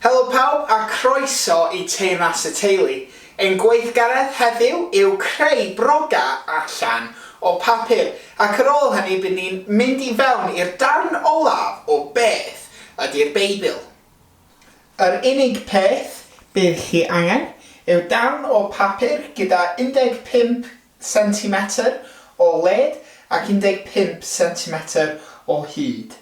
Helo pawb a chroeso I Teyrnas Y Teulu. Ein gweithgaredd heddiw yw creu broga allan o papur ac ar ôl hynny bydd ni'n mynd I fewn i'r darn olaf o Beth Ydi'r Beibl. Yr unig peth bydd chi angen yw darn o papur gyda 15 cm o led ac 15 cm o hyd.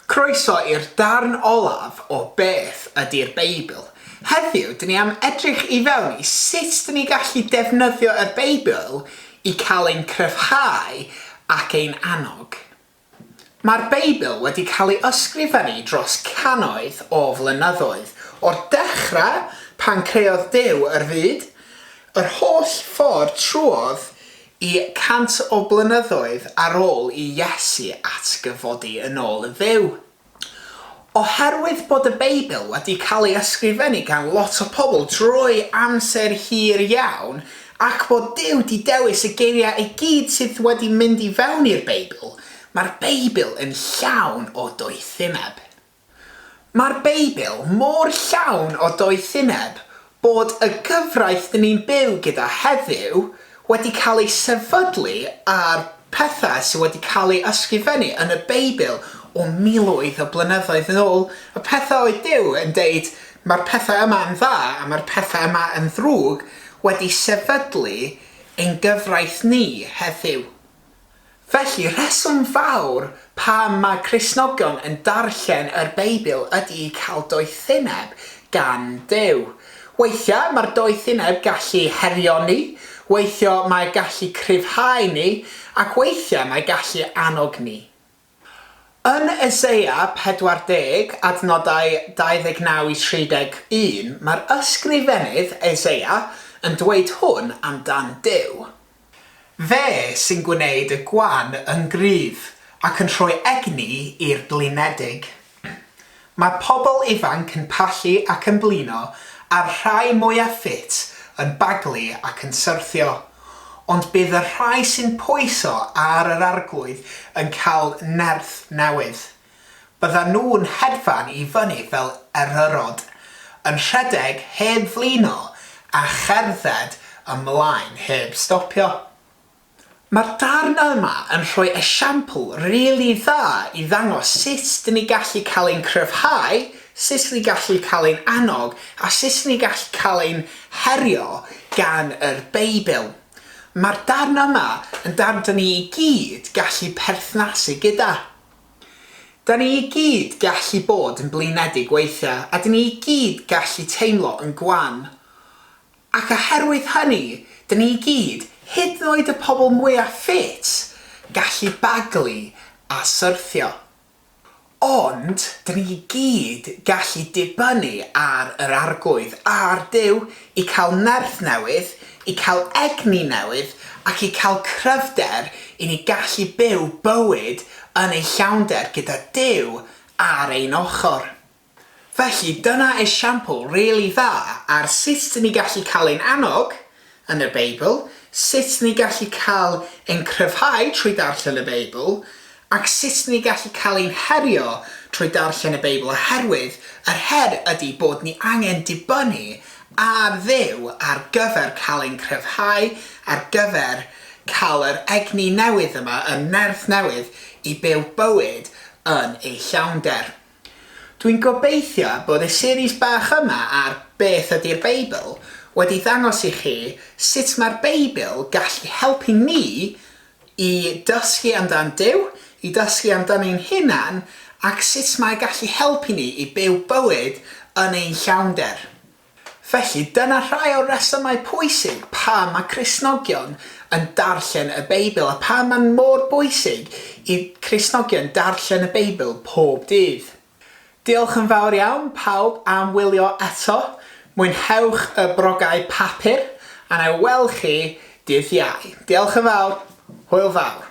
Croeso i'r darn olaf o Beth Ydi'r Beibl. Heddiw, dyn ni am edrych I fewn I sut dyn ni gallu defnyddio y Beibl I cael ein cryfhau ac ein annog. Mae'r Beibl wedi cael ei ysgrifennu dros cannoedd o flynyddoedd. O'r dechrau pan creodd Duw yr byd, yr holl ffordd trwodd I 100 o blynyddoedd ar ôl I Iesu atgyfodi yn ôl y dduw. Oherwydd bod y Beibl wedi cael ei ysgrifennu gan lot o pobl drwy amser hir iawn ac bod Duw di dewis y geiriau I gyd sydd wedi mynd I fewn i'r Beibl, mae'r Beibl yn llawn o doethyneb. Mae'r Beibl mor llawn o doethyneb bod y gyfraith dyn ni'n byw gyda heddiw wedi cael ei sefydlu ar pethau sydd wedi cael ei ysgrifennu yn y Beibl o miloedd o blynyddoedd yn ôl. Y pethau oedd Duw yn deud mae'r pethau yma yn dda a mae'r pethau yma yn ddrwg wedi sefydlu ein gyfraith ni heddiw. Felly, rheswm fawr pam mae Cristnogion yn darllen yr Beibl ydy cael doethineb gan Duw. Weithiau mae'r doethineb gallu herio ni, weithiau mae gallu cryfhau ni, ac weithiau mae gallu annog ni. Yn Eseia 40, adnodau 29 i 31, mae'r ysgrifennydd Eseia yn dweud hwn amdan Duw. Fe sy'n gwneud y gwan yn gryf ac yn rhoi egni i'r blinedig. Mae pobl ifanc yn pallu ac yn blino a'r rhai mwyaf ffit yn baglu ac yn syrthio. Ond bydd y rhai sy'n pwyso ar yr arglwydd yn cael nerth newydd. Byddan nhw'n hedfan i fyny fel eryrod, yn rhedeg heb flino a cherdded ymlaen heb stopio. Mae'r darn yma yn rhoi esiampl rili dda i ddangos sut dyn ni gallu cael ein cryfhau, sut dyn ni gallu cael ein annog, a sut dyn ni gallu cael ein herio gan yr Beibl. Mae'r darn yma yn darn dyn ni i gyd gallu perthnasu gyda. Dyn ni i gyd gallu bod yn blinedig weithiau, a dyn ni i gyd gallu teimlo yn gwan. Ac oherwydd hynny, dyn ni i gyd, hyd yn oed y pobl mwyaf ffit, gallu baglu a syrthio. Ond, dyn ni i gyd gallu dibynnu ar yr arglwydd a'r Duw i cael nerth newydd, i cael egni newydd, ac i cael cryfder i ni gallu byw bywyd yn ei llawnder gyda Duw ar ein ochr. Felly, dyna esiampl rili dda ar sut dyn ni gallu cael ein annog yn y Beibl, sut ni gallu cael ein cryfhau trwy darllen y Beibl, ac sut ni gallu cael ein herio trwy darllen y Beibl, oherwydd yr her ydy bod ni angen dibynnu ar Dduw ar gyfer cael ein cryfhau, ar gyfer cael yr egni newydd yma, y nerth newydd i byw bywyd yn ei llawnder. Dwi'n gobeithio bod y series bach yma ar Beth Ydi'r Beibl wedi ddangos i chi sut mae'r Beibl gallu helpu ni i dysgu amdan Duw, i dysgu amdan ein hunan, ac sut mae'n gallu helpu ni i byw bywyd yn ein llawnder. Felly, dyna rhai o resymau pwysig pa mae Cristnogion yn darllen y Beibl a pa mae'n mor bwysig i Cristnogion darllen y Beibl pob dydd. Diolch yn fawr iawn pawb am wylio eto. Mwynhewch y brogau papur a na i weld chi dydd Iau. Diolch yn fawr. Hwyl fawr.